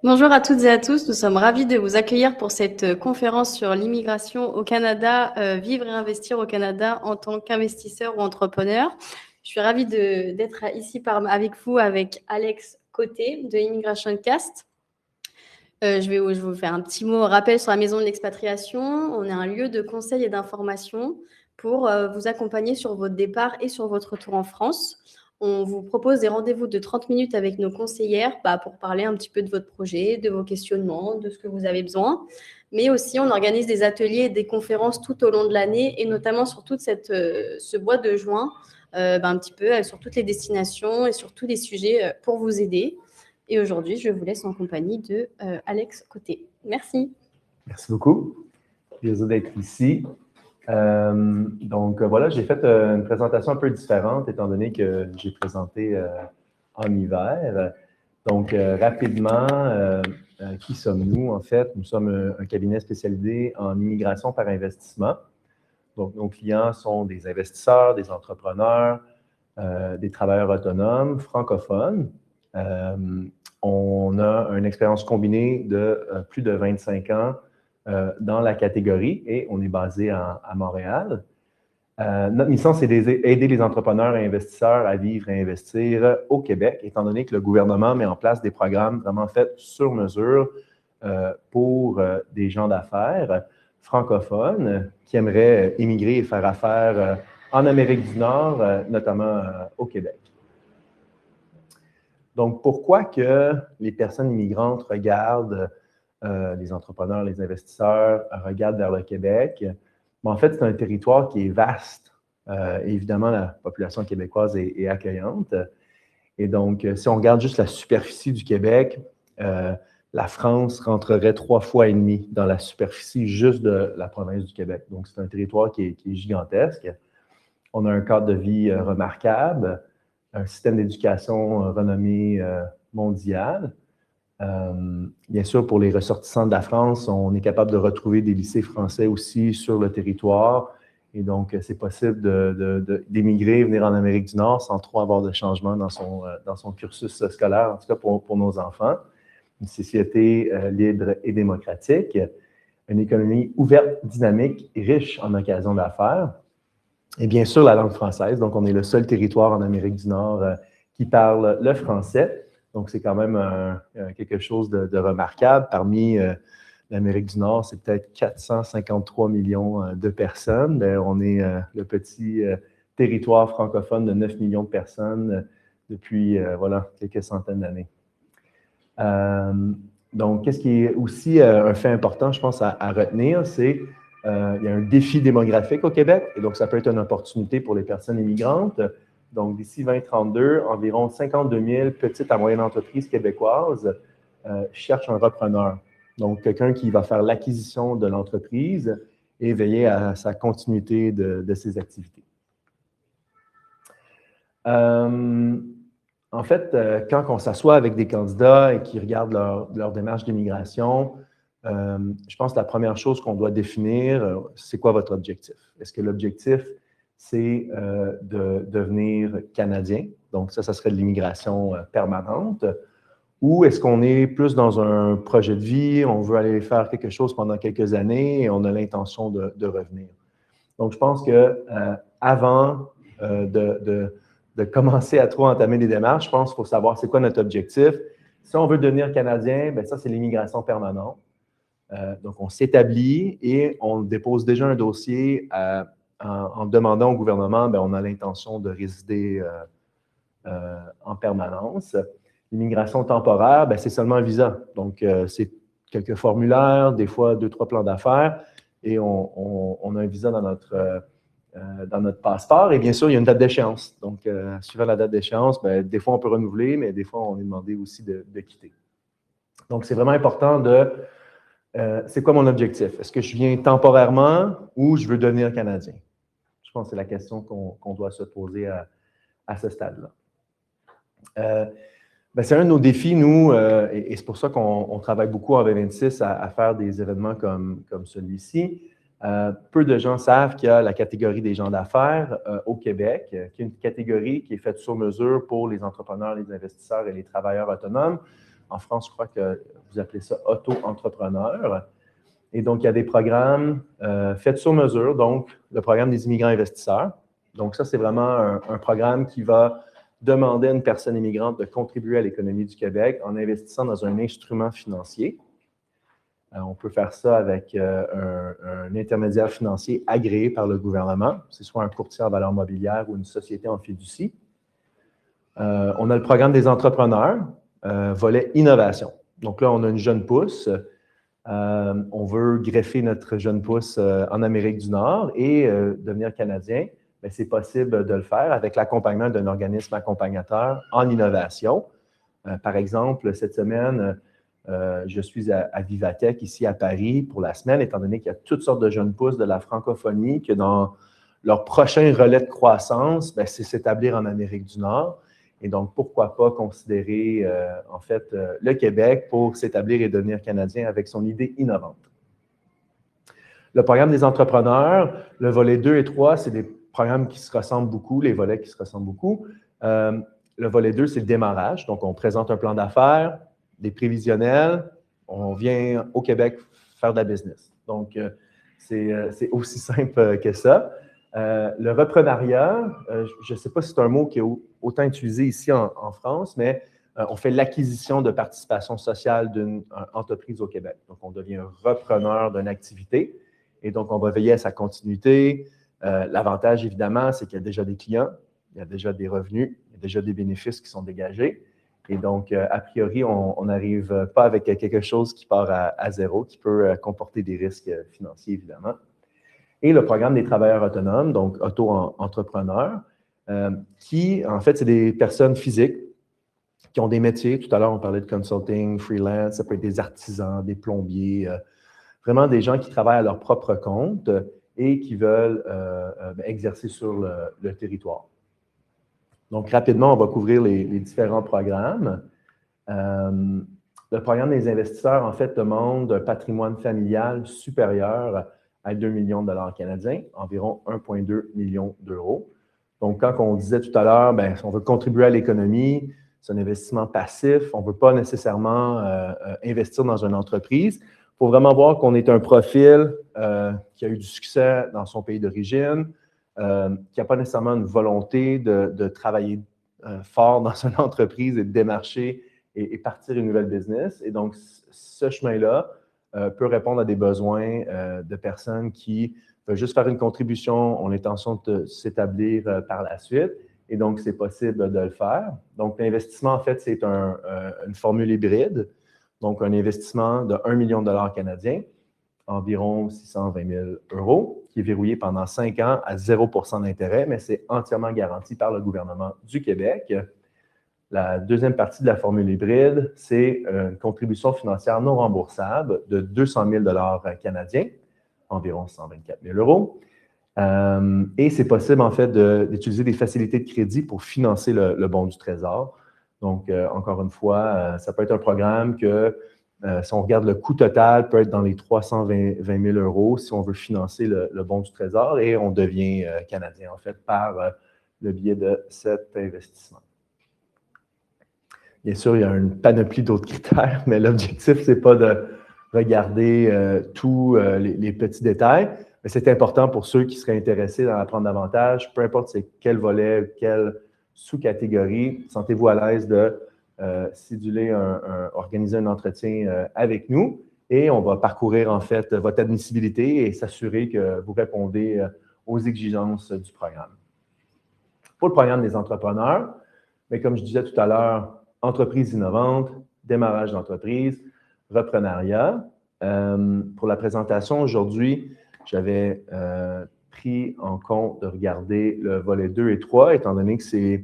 Bonjour à toutes et à tous, nous sommes ravis de vous accueillir pour cette conférence sur l'immigration au Canada, vivre et investir au Canada en tant qu'investisseur ou entrepreneur. Je suis ravie d'être ici avec vous, avec Alex Côté de Immigration Cast. Je vais vous faire un petit mot rappel sur la Maison de l'Expatriation. On est un lieu de conseil et d'information pour vous accompagner sur votre départ et sur votre retour en France. On vous propose des rendez-vous de 30 minutes avec nos conseillères pour parler un petit peu de votre projet, de vos questionnements, de ce que vous avez besoin. Mais aussi, on organise des ateliers et des conférences tout au long de l'année et notamment sur toute ce mois de juin, un petit peu sur toutes les destinations et sur tous les sujets pour vous aider. Et aujourd'hui, je vous laisse en compagnie de Alex Côté. Merci. Merci beaucoup. Plaisir d'être ici. Voilà, j'ai fait une présentation un peu différente étant donné que j'ai présenté en hiver. Rapidement, qui sommes-nous en fait? Nous sommes un cabinet spécialisé en immigration par investissement. Donc, nos clients sont des investisseurs, des entrepreneurs, des travailleurs autonomes, francophones. On a une expérience combinée de plus de 25 ans dans la catégorie et on est basé à Montréal. Notre mission, c'est d'aider les entrepreneurs et investisseurs à vivre et investir au Québec, étant donné que le gouvernement met en place des programmes vraiment faits sur mesure pour des gens d'affaires francophones qui aimeraient immigrer et faire affaire en Amérique du Nord, notamment au Québec. Donc, pourquoi que les personnes immigrantes regardent, les entrepreneurs, les investisseurs regardent vers le Québec? En fait, c'est un territoire qui est vaste. Évidemment, la population québécoise est accueillante. Et donc, si on regarde juste la superficie du Québec, la France rentrerait 3 fois et demi dans la superficie juste de la province du Québec. Donc, c'est un territoire qui est gigantesque. On a un cadre de vie remarquable, un système d'éducation renommé mondial. Bien sûr, pour les ressortissants de la France, on est capable de retrouver des lycées français aussi sur le territoire. Et donc, c'est possible d'émigrer, venir en Amérique du Nord sans trop avoir de changement dans son cursus scolaire, en tout cas pour nos enfants. Une société libre et démocratique, une économie ouverte, dynamique et riche en occasions d'affaires. Et bien sûr, la langue française. Donc, on est le seul territoire en Amérique du Nord qui parle le français. Donc, c'est quand même quelque chose de remarquable. Parmi l'Amérique du Nord, c'est peut-être 453 millions de personnes. Bien, on est le petit territoire francophone de 9 millions de personnes depuis, quelques centaines d'années. Donc, qu'est-ce qui est aussi un fait important, je pense, à retenir, c'est il y a un défi démographique au Québec, et donc ça peut être une opportunité pour les personnes immigrantes. Donc, d'ici 2032, environ 52 000 petites à moyennes entreprises québécoises cherchent un repreneur. Donc, quelqu'un qui va faire l'acquisition de l'entreprise et veiller à sa continuité de ses activités. En fait, quand on s'assoit avec des candidats et qu'ils regardent leur démarche d'immigration, je pense que la première chose qu'on doit définir, c'est quoi votre objectif? Est-ce que l'objectif, c'est de devenir Canadien? Donc, ça serait de l'immigration permanente. Ou est-ce qu'on est plus dans un projet de vie, on veut aller faire quelque chose pendant quelques années et on a l'intention de revenir? Donc, je pense qu'avant de commencer à trop entamer des démarches, je pense qu'il faut savoir c'est quoi notre objectif. Si on veut devenir Canadien, bien ça, c'est l'immigration permanente. Donc, on s'établit et on dépose déjà un dossier en demandant au gouvernement, bien, on a l'intention de résider en permanence. L'immigration temporaire, bien, c'est seulement un visa. Donc, c'est quelques formulaires, des fois 2-3 plans d'affaires et on a un visa dans notre passeport. Et bien sûr, il y a une date d'échéance. Donc, suivant la date d'échéance, bien, des fois, on peut renouveler, mais des fois, on est demandé aussi de quitter. Donc, c'est vraiment important c'est quoi mon objectif? Est-ce que je viens temporairement ou je veux devenir Canadien? Je pense que c'est la question qu'on doit se poser à ce stade-là. C'est un de nos défis, nous, et c'est pour ça qu'on travaille beaucoup en V26 à faire des événements comme celui-ci. Peu de gens savent qu'il y a la catégorie des gens d'affaires au Québec, qui est une catégorie qui est faite sur mesure pour les entrepreneurs, les investisseurs et les travailleurs autonomes. En France, je crois que vous appelez ça auto-entrepreneur. Et donc, il y a des programmes faits sur mesure, donc le programme des immigrants investisseurs. Donc, ça, c'est vraiment un programme qui va demander à une personne immigrante de contribuer à l'économie du Québec en investissant dans un instrument financier. On peut faire ça avec un intermédiaire financier agréé par le gouvernement. C'est soit un courtier en valeurs mobilières ou une société en fiducie. On a le programme des entrepreneurs, volet innovation. Donc là, on a une jeune pousse. On veut greffer notre jeune pousse en Amérique du Nord et devenir Canadien. Mais c'est possible de le faire avec l'accompagnement d'un organisme accompagnateur en innovation. Par exemple, cette semaine, je suis à Vivatech, ici à Paris, pour la semaine, étant donné qu'il y a toutes sortes de jeunes pousses de la francophonie, que dans leur prochain relais de croissance, c'est s'établir en Amérique du Nord. Et donc, pourquoi pas considérer, en fait, le Québec pour s'établir et devenir Canadien avec son idée innovante. Le programme des entrepreneurs, le volet 2 et 3, c'est des programmes qui se ressemblent beaucoup, les volets qui se ressemblent beaucoup. Le volet 2, c'est le démarrage. Donc, on présente un plan d'affaires, des prévisionnels. On vient au Québec faire de la business. Donc, c'est aussi simple que ça. Le reprenariat, je ne sais pas si c'est un mot qui est autant utilisé ici en France, mais on fait l'acquisition de participation sociale d'une entreprise au Québec. Donc, on devient repreneur d'une activité et donc, on va veiller à sa continuité. L'avantage, évidemment, c'est qu'il y a déjà des clients, il y a déjà des revenus, il y a déjà des bénéfices qui sont dégagés. Et donc, a priori, on n'arrive pas avec quelque chose qui part à zéro, qui peut comporter des risques financiers, évidemment. Et le programme des travailleurs autonomes, donc auto-entrepreneurs, qui, en fait, c'est des personnes physiques qui ont des métiers. Tout à l'heure, on parlait de consulting, freelance, ça peut être des artisans, des plombiers, vraiment des gens qui travaillent à leur propre compte et qui veulent exercer sur le territoire. Donc, rapidement, on va couvrir les différents programmes. Le programme des investisseurs, en fait, demande un patrimoine familial supérieur à 2 millions de dollars canadiens, environ 1,2 million d'euros. Donc, quand on disait tout à l'heure, on veut contribuer à l'économie, c'est un investissement passif, on ne veut pas nécessairement investir dans une entreprise. Il faut vraiment voir qu'on est un profil qui a eu du succès dans son pays d'origine, qui n'a pas nécessairement une volonté de travailler fort dans une entreprise et de démarcher et partir une nouvelle business. Et donc, ce chemin-là peut répondre à des besoins de personnes qui veulent juste faire une contribution, ont l'intention de s'établir par la suite. Et donc, c'est possible de le faire. Donc, l'investissement, en fait, c'est une formule hybride. Donc, un investissement de 1 million de dollars canadiens, environ 620 000 euros, qui est verrouillé pendant 5 ans à 0 % d'intérêt, mais c'est entièrement garanti par le gouvernement du Québec. La deuxième partie de la formule hybride, c'est une contribution financière non remboursable de 200 000 dollars canadiens, environ 124 000 euros. Et c'est possible, en fait, d'utiliser des facilités de crédit pour financer le bon du Trésor. Donc, encore une fois, ça peut être un programme que, si on regarde le coût total, peut être dans les 320 000 euros si on veut financer le bon du Trésor et on devient Canadien, en fait, par le biais de cet investissement. Bien sûr, il y a une panoplie d'autres critères, mais l'objectif, ce n'est pas de regarder tous les petits détails, mais c'est important pour ceux qui seraient intéressés d'en apprendre davantage, peu importe c'est quel volet, quelle sous-catégorie, sentez-vous à l'aise de céduler, organiser un entretien avec nous et on va parcourir en fait votre admissibilité et s'assurer que vous répondez aux exigences du programme. Pour le programme des entrepreneurs, mais comme je disais tout à l'heure, entreprise innovante, démarrage d'entreprise, reprenariat. Pour la présentation aujourd'hui, j'avais pris en compte de regarder le volet 2 et 3, étant donné que c'est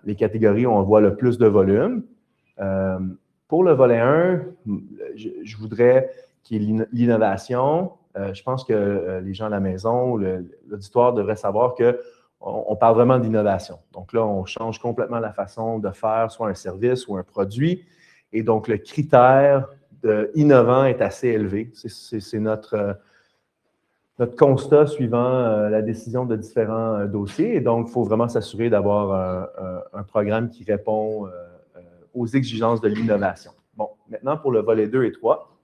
les catégories où on voit le plus de volume. Pour le volet 1, je voudrais qu'il y ait l'innovation. Je pense que les gens à la maison, l'auditoire devrait savoir qu'on parle vraiment d'innovation. Donc là, on change complètement la façon de faire soit un service ou un produit. Et donc, le critère innovant est assez élevé. C'est notre constat suivant la décision de différents dossiers. Et donc, il faut vraiment s'assurer d'avoir un programme qui répond aux exigences de l'innovation. Bon, maintenant pour le volet 2 et 3.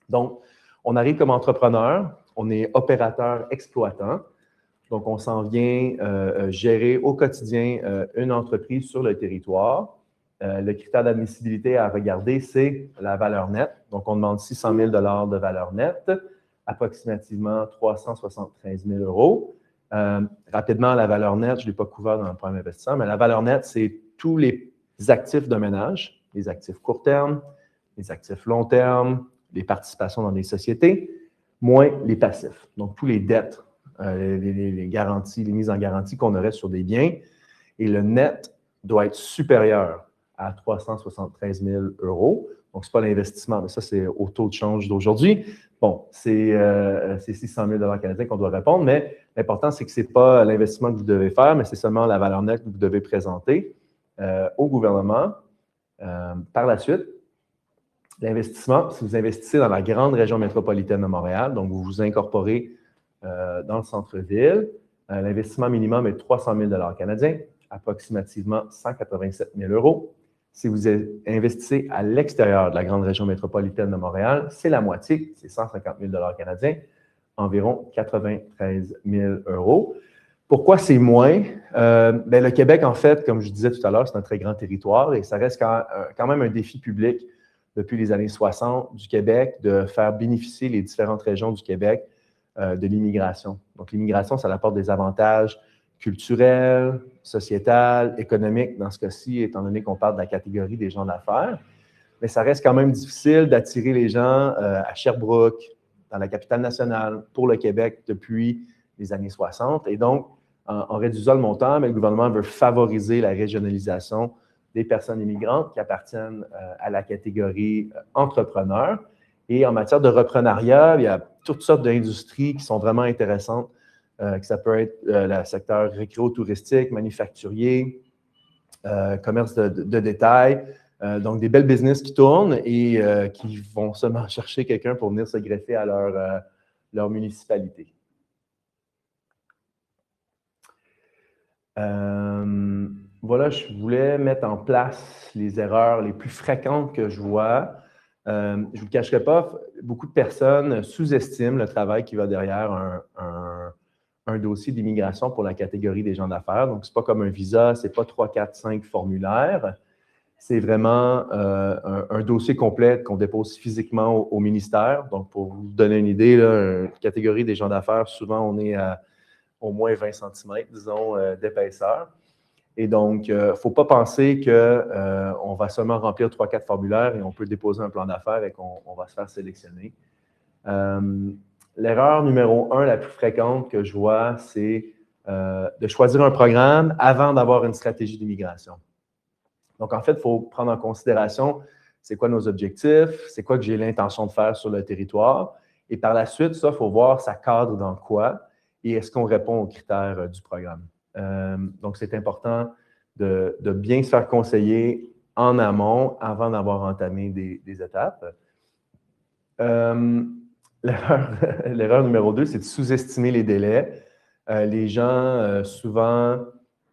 Donc, on arrive comme entrepreneur, on est opérateur exploitant. Donc, on s'en vient gérer au quotidien une entreprise sur le territoire. Le critère d'admissibilité à regarder, c'est la valeur nette. Donc, on demande 600 000 de valeur nette, approximativement 373 000 €. Rapidement, la valeur nette, je ne l'ai pas couvert dans le programme investisseur, mais la valeur nette, c'est tous les actifs de ménage, les actifs court terme, les actifs long terme, les participations dans des sociétés, moins les passifs. Donc, tous les dettes, les garanties, les mises en garantie qu'on aurait sur des biens. Et le net doit être supérieur à 373 000 €. Donc, ce n'est pas l'investissement, mais ça, c'est au taux de change d'aujourd'hui. Bon, c'est 600 000 $ canadiens qu'on doit répondre, mais l'important, c'est que ce n'est pas l'investissement que vous devez faire, mais c'est seulement la valeur nette que vous devez présenter au gouvernement. Par la suite, l'investissement, si vous investissez dans la grande région métropolitaine de Montréal, donc vous vous incorporez dans le centre-ville, l'investissement minimum est 300 000 $ canadiens, approximativement 187 000 €. Si vous investissez à l'extérieur de la grande région métropolitaine de Montréal, c'est la moitié, c'est 150 000 $ canadiens, environ 93 000 €. Pourquoi c'est moins? Le Québec, en fait, comme je disais tout à l'heure, c'est un très grand territoire et ça reste quand même un défi public depuis les années 60 du Québec de faire bénéficier les différentes régions du Québec de l'immigration. Donc, l'immigration, ça apporte des avantages culturels, sociétals, économiques, dans ce cas-ci, étant donné qu'on parle de la catégorie des gens d'affaires. Mais ça reste quand même difficile d'attirer les gens à Sherbrooke, dans la capitale nationale, pour le Québec depuis les années 60. Et donc, en réduisant le montant, le gouvernement veut favoriser la régionalisation des personnes immigrantes qui appartiennent à la catégorie entrepreneurs. Et en matière de reprenariat, il y a toutes sortes d'industries qui sont vraiment intéressantes. Ça peut être le secteur récréo-touristique, manufacturier, commerce de détail. Donc, des belles business qui tournent et qui vont seulement chercher quelqu'un pour venir se greffer à leur municipalité. Voilà, je voulais mettre en place les erreurs les plus fréquentes que je vois. Je ne vous le cacherai pas, beaucoup de personnes sous-estiment le travail qui va derrière un dossier d'immigration pour la catégorie des gens d'affaires. Donc, ce n'est pas comme un visa, ce n'est pas 3, 4, 5 formulaires. C'est vraiment un dossier complet qu'on dépose physiquement au ministère. Donc, pour vous donner une idée, là, une catégorie des gens d'affaires, souvent, on est à au moins 20 cm, disons, d'épaisseur. Et donc, il ne faut pas penser qu'on va seulement remplir 3-4 formulaires et on peut déposer un plan d'affaires et qu'on va se faire sélectionner. L'erreur numéro 1 la plus fréquente que je vois, c'est de choisir un programme avant d'avoir une stratégie d'immigration. Donc, en fait, il faut prendre en considération c'est quoi nos objectifs, c'est quoi que j'ai l'intention de faire sur le territoire. Et par la suite, ça, il faut voir ça cadre dans quoi et est-ce qu'on répond aux critères du programme. Donc, c'est important de bien se faire conseiller en amont avant d'avoir entamé des étapes. L'erreur numéro 2, c'est de sous-estimer les délais. Les gens, souvent,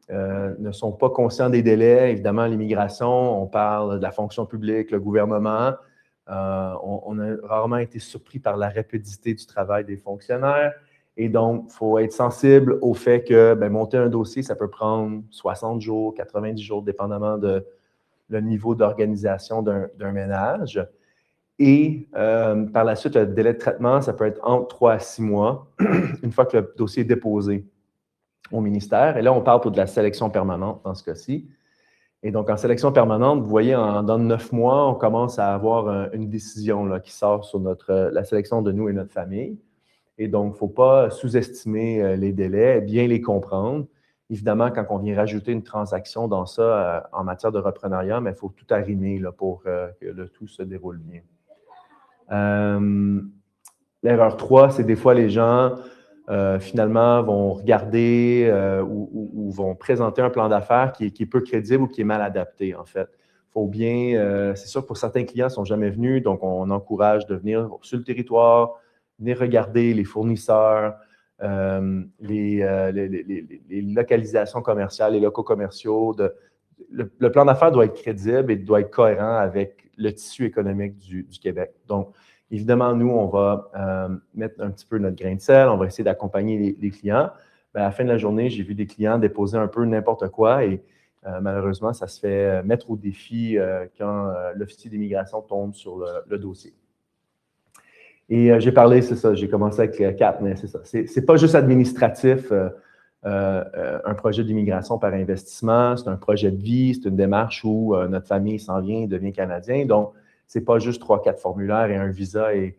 ne sont pas conscients des délais. Évidemment, l'immigration, on parle de la fonction publique, le gouvernement. On a rarement été surpris par la rapidité du travail des fonctionnaires. Et donc, il faut être sensible au fait que monter un dossier, ça peut prendre 60 jours, 90 jours, dépendamment de le niveau d'organisation d'un ménage. Et par la suite, le délai de traitement, ça peut être entre 3 à 6 mois, une fois que le dossier est déposé au ministère. Et là, on parle pour de la sélection permanente dans ce cas-ci. Et donc, en sélection permanente, vous voyez, dans 9 mois, on commence à avoir une décision là, qui sort sur la sélection de nous et notre famille. Et donc, il ne faut pas sous-estimer les délais, bien les comprendre. Évidemment, quand on vient rajouter une transaction dans ça en matière de reprenariat, il faut tout arrimer là, pour que le tout se déroule bien. L'erreur 3, c'est des fois les gens, finalement, vont regarder ou vont présenter un plan d'affaires qui est peu crédible ou qui est mal adapté, en fait. Faut bien, c'est sûr que pour certains clients, ils ne sont jamais venus, donc on encourage de venir sur le territoire, venir regarder les fournisseurs, les localisations commerciales, les locaux commerciaux, le plan d'affaires doit être crédible et doit être cohérent avec le tissu économique du Québec. Donc, évidemment, nous, on va mettre un petit peu notre grain de sel, on va essayer d'accompagner les clients. À la fin de la journée, j'ai vu des clients déposer un peu n'importe quoi et malheureusement, ça se fait mettre au défi quand l'officier d'immigration tombe sur le dossier. Et j'ai parlé, c'est ça, j'ai commencé avec 4, mais c'est ça. C'est pas juste administratif, un projet d'immigration par investissement, c'est un projet de vie, c'est une démarche où notre famille s'en vient et devient canadien. Donc, c'est pas juste 3-4 formulaires et un visa et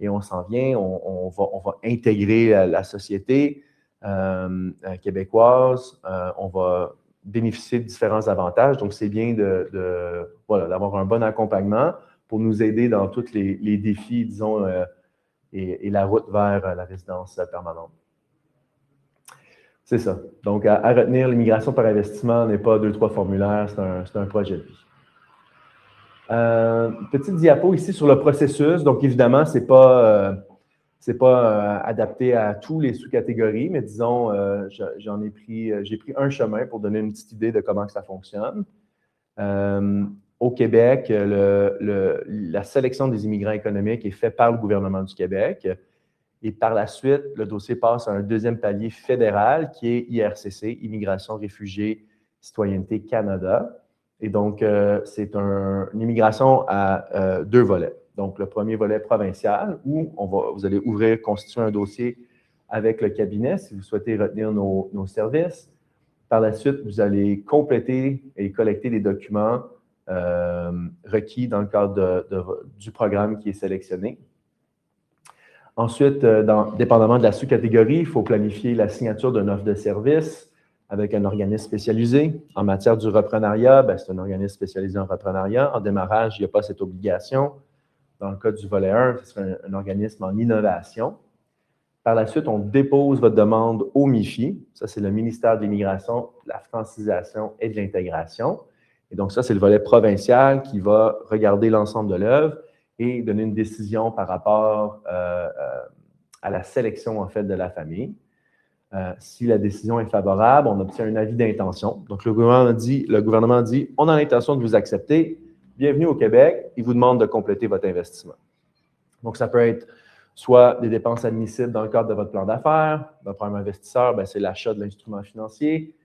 on s'en vient. On va intégrer la société québécoise. On va bénéficier de différents avantages. Donc, c'est bien d'avoir un bon accompagnement pour nous aider dans tous les défis, disons, et la route vers la résidence permanente. C'est ça. Donc, à retenir, l'immigration par investissement n'est pas 2-3 formulaires, c'est un projet de vie. Petite diapo ici sur le processus. Donc, évidemment, ce n'est pas adapté à tous les sous-catégories, mais disons, j'ai pris un chemin pour donner une petite idée de comment ça fonctionne. Au Québec, la sélection des immigrants économiques est faite par le gouvernement du Québec. Et par la suite, le dossier passe à un deuxième palier fédéral qui est IRCC, Immigration, Réfugiés, Citoyenneté Canada. Et donc, c'est une immigration à 2 volets. Donc, le premier volet provincial où vous allez constituer un dossier avec le cabinet si vous souhaitez retenir nos services. Par la suite, vous allez compléter et collecter les documents requis dans le cadre du programme qui est sélectionné. Ensuite, dépendamment de la sous-catégorie, il faut planifier la signature d'une offre de service avec un organisme spécialisé. En matière du reprenariat, c'est un organisme spécialisé en reprenariat. En démarrage, il n'y a pas cette obligation. Dans le cas du volet 1, ce serait un organisme en innovation. Par la suite, on dépose votre demande au MIFI. Ça, c'est le ministère de l'Immigration, de la francisation et de l'intégration. Et donc, ça, c'est le volet provincial qui va regarder l'ensemble de l'œuvre et donner une décision par rapport à la sélection, en fait, de la famille. Si la décision est favorable, on obtient un avis d'intention. Donc, le gouvernement dit, on a l'intention de vous accepter. Bienvenue au Québec. Il vous demande de compléter votre investissement. Donc, ça peut être soit des dépenses admissibles dans le cadre de votre plan d'affaires. Votre premier investisseur, c'est l'achat de l'instrument financier.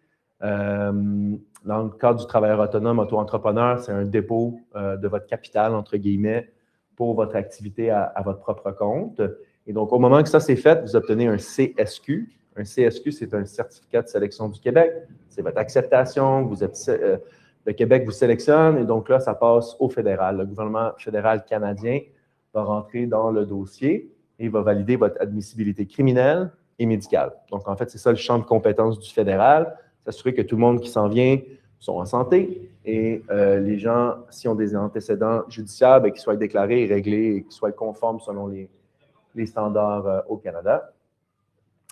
Dans le cadre du travailleur autonome, auto-entrepreneur, c'est un dépôt de votre capital, entre guillemets, pour votre activité à votre propre compte. Et donc, au moment que ça c'est fait, vous obtenez un CSQ. Un CSQ, c'est un certificat de sélection du Québec. C'est votre acceptation. Le Québec vous sélectionne et donc là, ça passe au fédéral. Le gouvernement fédéral canadien va rentrer dans le dossier et va valider votre admissibilité criminelle et médicale. Donc, en fait, c'est ça le champ de compétences du fédéral. S'assurer que tout le monde qui s'en vient sont en santé et les gens, s'ils ont des antécédents judiciaires, qu'ils soient déclarés et réglés et qu'ils soient conformes selon les standards au Canada.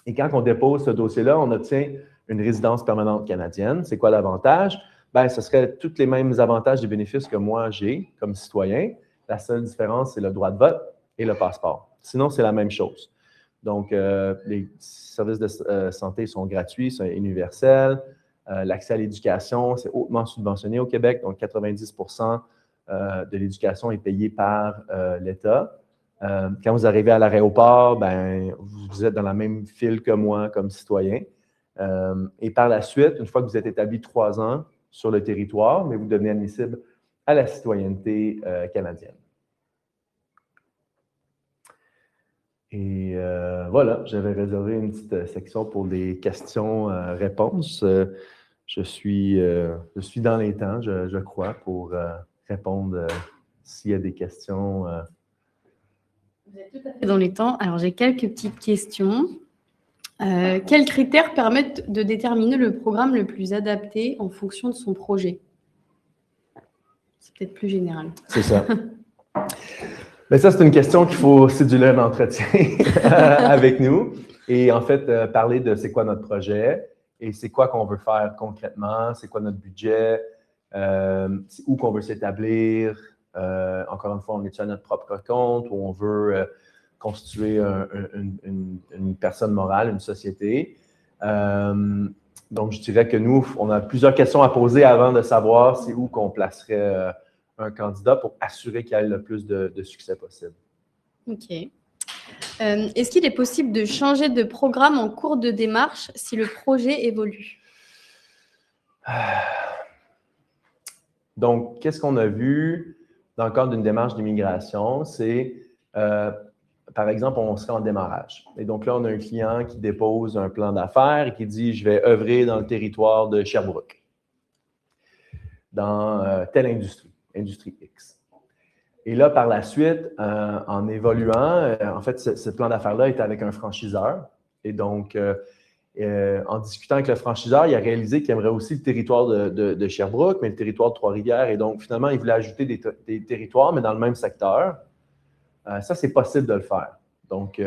Et quand on dépose ce dossier-là, on obtient une résidence permanente canadienne. C'est quoi l'avantage? Ce serait tous les mêmes avantages et bénéfices que moi j'ai comme citoyen. La seule différence, c'est le droit de vote et le passeport. Sinon, c'est la même chose. Donc, les services de santé sont gratuits, sont universels. L'accès à l'éducation, c'est hautement subventionné au Québec. Donc, 90% de l'éducation est payée par l'État. Quand vous arrivez à l'aéroport, vous êtes dans la même file que moi comme citoyen. Et par la suite, une fois que vous êtes établi 3 ans sur le territoire, mais vous devenez admissible à la citoyenneté canadienne. Et voilà, j'avais réservé une petite section pour les questions-réponses. Je suis dans les temps, je crois, pour répondre s'il y a des questions. Vous êtes tout à fait dans les temps. Alors, j'ai quelques petites questions. Quels critères permettent de déterminer le programme le plus adapté en fonction de son projet? C'est peut-être plus général. C'est ça. Mais ça, c'est une question qu'il faut céduler un entretien avec nous. Et en fait, parler de c'est quoi notre projet et c'est quoi qu'on veut faire concrètement, c'est quoi notre budget, où qu'on veut s'établir. Encore une fois, on est à notre propre compte ou on veut constituer une personne morale, une société. Donc, je dirais que nous, on a plusieurs questions à poser avant de savoir c'est où qu'on placerait un candidat pour assurer qu'il y ait le plus de succès possible. OK. Est-ce qu'il est possible de changer de programme en cours de démarche si le projet évolue? Donc, qu'est-ce qu'on a vu dans le cadre d'une démarche d'immigration? C'est, par exemple, on serait en démarrage. Et donc là, on a un client qui dépose un plan d'affaires et qui dit « Je vais œuvrer dans le territoire de Sherbrooke, dans telle industrie, industrie X. » Et là, par la suite, en évoluant, en fait, ce plan d'affaires-là était avec un franchiseur. Et donc, en discutant avec le franchiseur, il a réalisé qu'il aimerait aussi le territoire de Sherbrooke, mais le territoire de Trois-Rivières. Et donc, finalement, il voulait ajouter des territoires, mais dans le même secteur. Ça, c'est possible de le faire. Donc,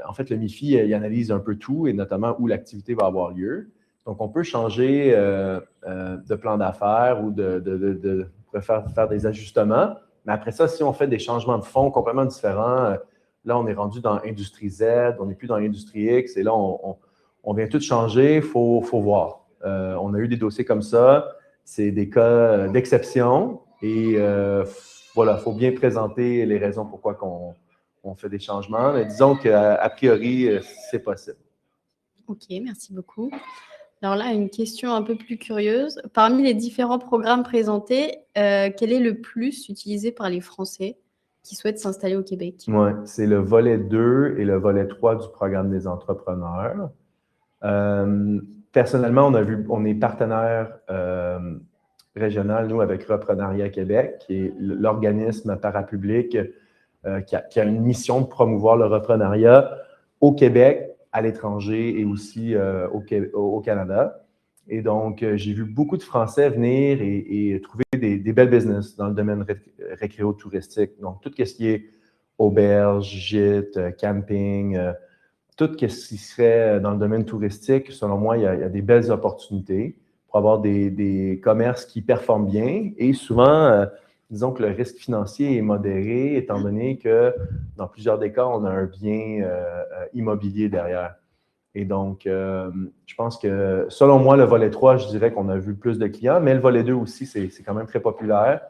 en fait, le MIFI, il analyse un peu tout, et notamment où l'activité va avoir lieu. Donc, on peut changer de plan d'affaires ou de faire des ajustements. Mais après ça, si on fait des changements de fonds complètement différents, là, on est rendu dans Industrie Z, on n'est plus dans Industrie X, et là, on vient tout changer, il faut voir. On a eu des dossiers comme ça, c'est des cas d'exception, et voilà, il faut bien présenter les raisons pourquoi on fait des changements. Mais disons qu'a priori, c'est possible. OK, merci beaucoup. Alors là, une question un peu plus curieuse. Parmi les différents programmes présentés, quel est le plus utilisé par les Français qui souhaitent s'installer au Québec? Oui, c'est le volet 2 et le volet 3 du programme des entrepreneurs. Personnellement, on est partenaire régional, nous, avec Reprenariat Québec, qui est l'organisme parapublic qui a une mission de promouvoir le reprenariat au Québec, à l'étranger et aussi au Canada. Et donc, j'ai vu beaucoup de Français venir et trouver des belles business dans le domaine récréo-touristique. Donc, tout ce qui est auberge, gîte, camping, tout ce qui serait dans le domaine touristique, selon moi, il y a des belles opportunités pour avoir des commerces qui performent bien. Et souvent, disons que le risque financier est modéré, étant donné que dans plusieurs des cas, on a un bien immobilier derrière. Et donc, je pense que, selon moi, le volet 3, je dirais qu'on a vu plus de clients, mais le volet 2 aussi, c'est quand même très populaire.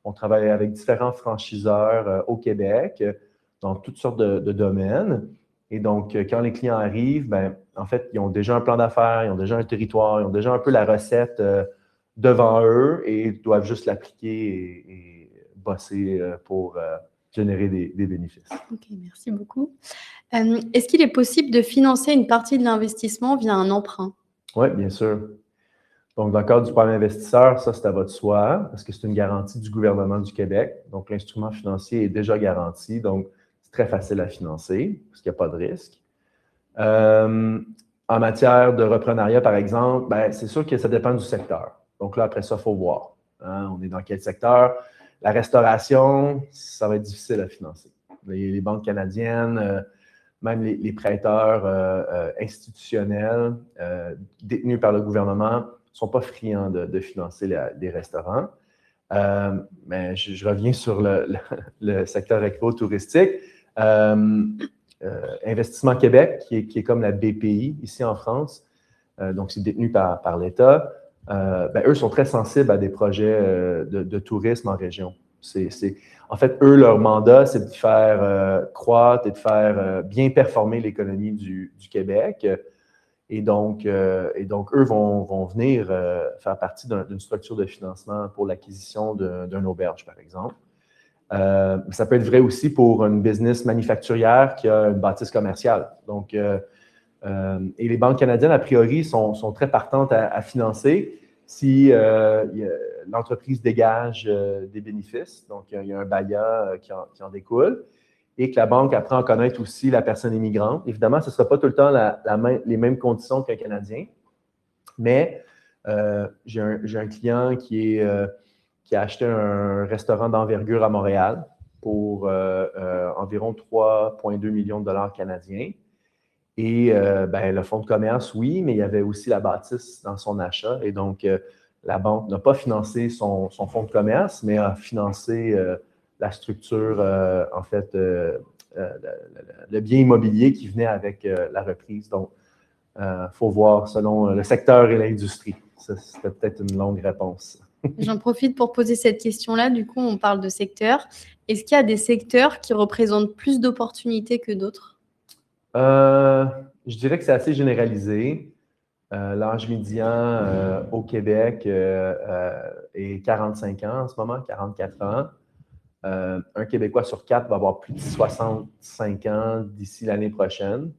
On travaille avec différents franchiseurs au Québec, dans toutes sortes de domaines. Et donc, quand les clients arrivent, ben, en fait, ils ont déjà un plan d'affaires, ils ont déjà un territoire, ils ont déjà un peu la recette devant eux et doivent juste l'appliquer et bosser pour générer des bénéfices. OK, merci beaucoup. Est-ce qu'il est possible de financer une partie de l'investissement via un emprunt? Oui, bien sûr. Donc, dans le cadre du programme investisseur, ça, c'est à votre choix parce que c'est une garantie du gouvernement du Québec. Donc, l'instrument financier est déjà garanti. Donc, c'est très facile à financer parce qu'il n'y a pas de risque. En matière de reprenariat, par exemple, ben, c'est sûr que ça dépend du secteur. Donc là, après ça, il faut voir. Hein, on est dans quel secteur? La restauration, ça va être difficile à financer. Les banques canadiennes, même les prêteurs institutionnels détenus par le gouvernement ne sont pas friands de financer des restaurants. Mais je reviens sur le secteur récréo-touristique. Investissement Québec, qui est comme la BPI ici en France, donc c'est détenu par l'État, ben, eux sont très sensibles à des projets de tourisme en région. En fait, eux, leur mandat, c'est de faire croître et de faire bien performer l'économie du Québec. Et donc, eux vont venir faire partie d'une structure de financement pour l'acquisition d'un auberge, par exemple. Ça peut être vrai aussi pour une business manufacturière qui a une bâtisse commerciale. Donc, et les banques canadiennes, a priori, sont très partantes à financer si l'entreprise dégage des bénéfices. Donc, il y a un bailleur qui en découle et que la banque apprend à connaître aussi la personne immigrante. Évidemment, ce ne sera pas tout le temps les mêmes conditions qu'un Canadien, mais j'ai un client qui a acheté un restaurant d'envergure à Montréal pour environ 3,2 millions de dollars canadiens. Et ben, le fonds de commerce, oui, mais il y avait aussi la bâtisse dans son achat. Et donc, la banque n'a pas financé son fonds de commerce, mais a financé la structure, en fait, le bien immobilier qui venait avec la reprise. Donc, faut voir selon le secteur et l'industrie. Ça, c'était peut-être une longue réponse. J'en profite pour poser cette question-là. Du coup, on parle de secteur. Est-ce qu'il y a des secteurs qui représentent plus d'opportunités que d'autres? Je dirais que c'est assez généralisé. L'âge médian au Québec est 45 ans en ce moment, 44 ans. Un Québécois sur 4 va avoir plus de 65 ans d'ici l'année prochaine.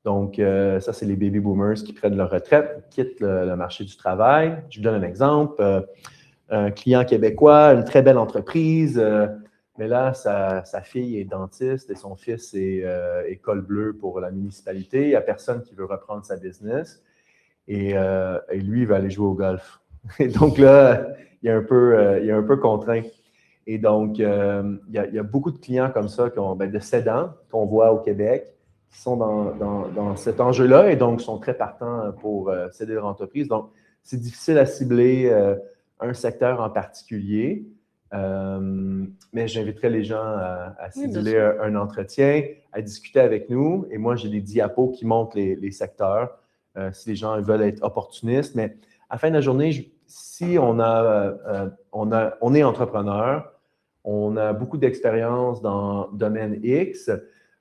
Donc, ça, c'est les baby boomers qui prennent leur retraite, qui quittent le marché du travail. Je vous donne un exemple. Un client québécois, une très belle entreprise, mais là, sa fille est dentiste et son fils est école bleue pour la municipalité. Il n'y a personne qui veut reprendre sa business. Et lui, il va aller jouer au golf. Et donc là, il est un peu contraint. Et donc, il y a beaucoup de clients comme ça, de cédants qu'on voit au Québec, qui sont dans cet enjeu-là et donc sont très partants pour céder leur entreprise. Donc, c'est difficile à cibler un secteur en particulier, mais j'inviterais les gens à céduler un entretien, à discuter avec nous. Et moi, j'ai des diapos qui montrent les secteurs. Si les gens veulent être opportunistes. Mais à la fin de la journée, si on est entrepreneur, on a beaucoup d'expérience dans le domaine X,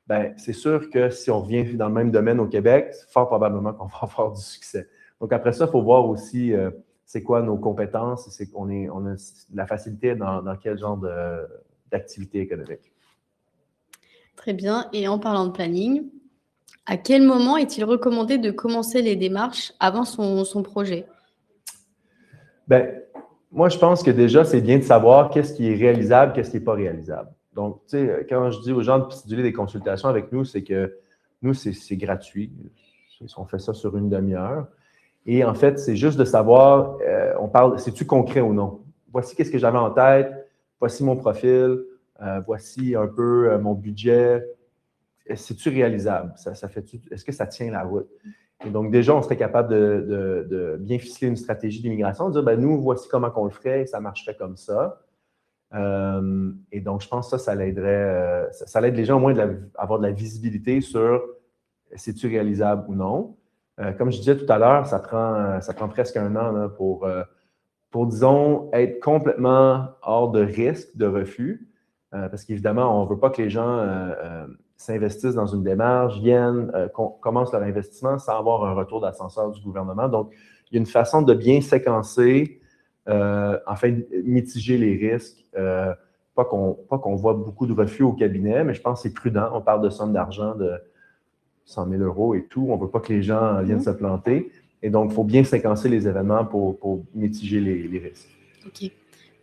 ben, c'est sûr que si on revient dans le même domaine au Québec, fort probablement qu'on va avoir du succès. Donc après ça, il faut voir aussi c'est quoi nos compétences, on a la facilité dans quel genre d'activité économique. Très bien. Et en parlant de planning, à quel moment est-il recommandé de commencer les démarches avant son projet? Bien, moi, je pense que déjà, c'est bien de savoir qu'est-ce qui est réalisable, qu'est-ce qui n'est pas réalisable. Donc, tu sais, quand je dis aux gens de céduler des consultations avec nous, c'est que nous, c'est gratuit. On fait ça sur une demi-heure. Et en fait, c'est juste de savoir, on parle, c'est-tu concret ou non? Voici qu'est-ce que j'avais en tête, voici mon profil, voici un peu mon budget. C'est-tu réalisable? Est-ce que ça tient la route? Et donc, déjà, on serait capable de bien ficeler une stratégie d'immigration, de dire, ben, nous, voici comment on le ferait, ça marcherait comme ça. Et donc, je pense que ça l'aiderait, ça l'aide les gens au moins à avoir de la visibilité sur c'est-tu réalisable ou non. Comme je disais tout à l'heure, ça prend presque un an là, pour, disons, être complètement hors de risque de refus. Parce qu'évidemment, on ne veut pas que les gens s'investissent dans une démarche, viennent, commencent leur investissement sans avoir un retour d'ascenseur du gouvernement. Donc, il y a une façon de bien séquencer, afin de mitiger les risques. Pas qu'on voit beaucoup de refus au cabinet, mais je pense que c'est prudent. On parle de sommes d'argent de 100 000 € et tout. On ne veut pas que les gens viennent se planter. Et donc, il faut bien séquencer les événements pour mitiger les risques. OK.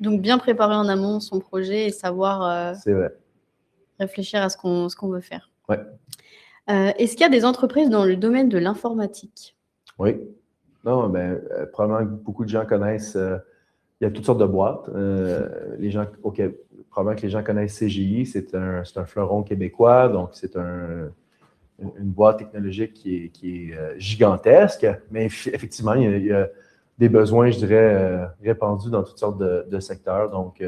Donc, bien préparer en amont son projet et savoir c'est vrai. Réfléchir à ce qu'on veut faire. Ouais. Est-ce qu'il y a des entreprises dans le domaine de l'informatique? Oui. Non, ben, probablement que beaucoup de gens connaissent, il y a toutes sortes de boîtes. Les gens, probablement que les gens connaissent CGI, c'est un fleuron québécois, donc c'est une boîte technologique qui est gigantesque, mais effectivement, il y a des besoins, je dirais, répandus dans toutes sortes de secteurs. Donc,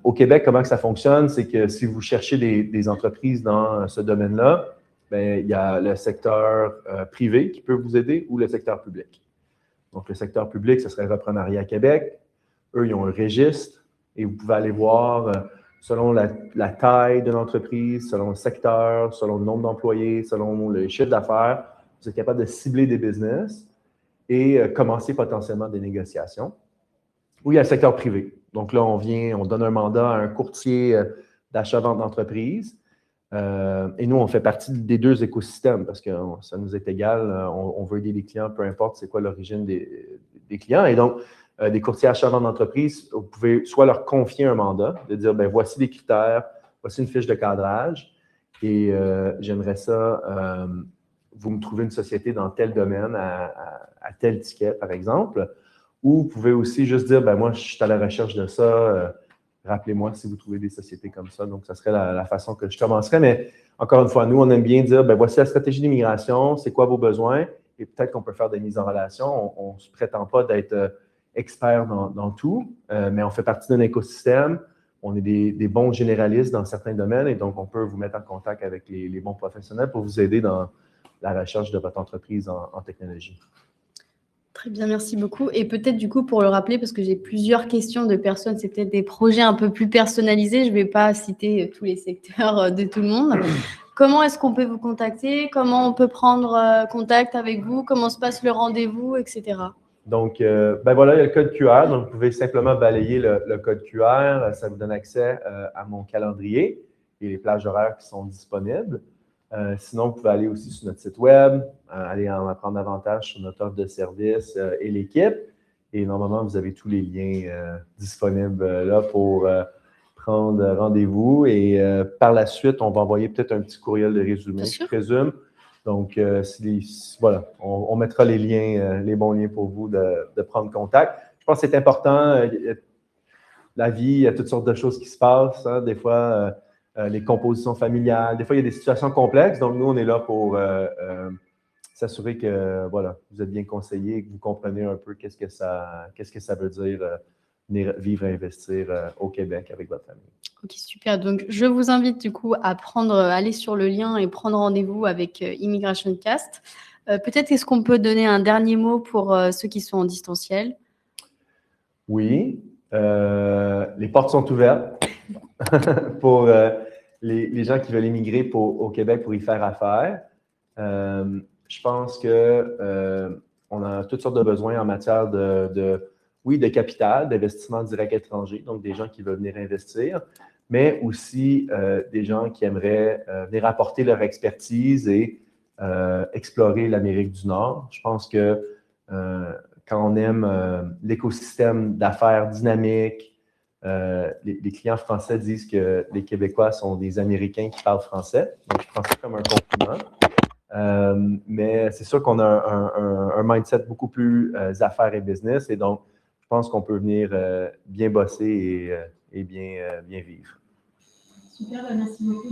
au Québec, comment que ça fonctionne? C'est que si vous cherchez des entreprises dans ce domaine-là, bien, il y a le secteur privé qui peut vous aider ou le secteur public. Donc, le secteur public, ce serait Reprenariat Québec. Eux, ils ont un registre et vous pouvez aller voir selon la taille de l'entreprise, selon le secteur, selon le nombre d'employés, selon le chiffre d'affaires. Vous êtes capable de cibler des business et commencer potentiellement des négociations. Ou il y a le secteur privé. Donc là, on donne un mandat à un courtier d'achat-vente d'entreprise. Et nous, on fait partie des deux écosystèmes parce que ça nous est égal. On veut aider les clients, peu importe c'est quoi l'origine des clients. Et donc, des courtiers achat-vente d'entreprise, vous pouvez soit leur confier un mandat, de dire, ben voici des critères, voici une fiche de cadrage et j'aimerais ça, vous me trouvez une société dans tel domaine à tel ticket, par exemple. Ou vous pouvez aussi juste dire, ben moi, je suis à la recherche de ça. Rappelez-moi si vous trouvez des sociétés comme ça. Donc, ça serait la façon que je commencerais. Mais encore une fois, nous, on aime bien dire, ben voici la stratégie d'immigration, c'est quoi vos besoins? Et peut-être qu'on peut faire des mises en relation. On ne se prétend pas d'être expert dans tout, mais on fait partie d'un écosystème. On est des bons généralistes dans certains domaines et donc on peut vous mettre en contact avec les bons professionnels pour vous aider dans la recherche de votre entreprise en technologie. Très bien, merci beaucoup. Et peut-être du coup, pour le rappeler, parce que j'ai plusieurs questions de personnes, c'est peut-être des projets un peu plus personnalisés. Je ne vais pas citer tous les secteurs de tout le monde. Comment est-ce qu'on peut vous contacter? Comment on peut prendre contact avec vous? Comment se passe le rendez-vous, etc. Donc, ben voilà, il y a le code QR. Donc, vous pouvez simplement balayer le code QR. Ça vous donne accès à mon calendrier et les plages horaires qui sont disponibles. Sinon, vous pouvez aller aussi sur notre site web, aller en apprendre davantage sur notre offre de service et l'équipe. Et normalement, vous avez tous les liens disponibles là pour prendre rendez-vous. Et par la suite, on va envoyer peut-être un petit courriel de résumé, je présume. Donc, voilà, on mettra les liens, les bons liens pour vous de prendre contact. Je pense que c'est important. La vie, il y a toutes sortes de choses qui se passent. Hein. Des fois, les compositions familiales. Des fois, il y a des situations complexes. Donc, nous, on est là pour s'assurer que voilà, vous êtes bien conseillé et que vous comprenez un peu qu'est-ce que ça veut dire venir vivre et investir au Québec avec votre famille. Ok, super. Donc, je vous invite du coup à aller sur le lien et prendre rendez-vous avec Immigration Cast. Peut-être est-ce qu'on peut donner un dernier mot pour ceux qui sont en distanciel? Oui, les portes sont ouvertes pour les gens qui veulent immigrer au Québec pour y faire affaire. Je pense que on a toutes sortes de besoins en matière de capital, d'investissement direct étranger, donc des gens qui veulent venir investir, mais aussi des gens qui aimeraient venir apporter leur expertise et explorer l'Amérique du Nord. Je pense que quand on aime l'écosystème d'affaires dynamique, les clients français disent que les Québécois sont des Américains qui parlent français. Donc, je prends ça comme un compliment. Mais c'est sûr qu'on a un mindset beaucoup plus affaires et business. Et donc, je pense qu'on peut venir bien bosser et bien vivre. Super, merci beaucoup.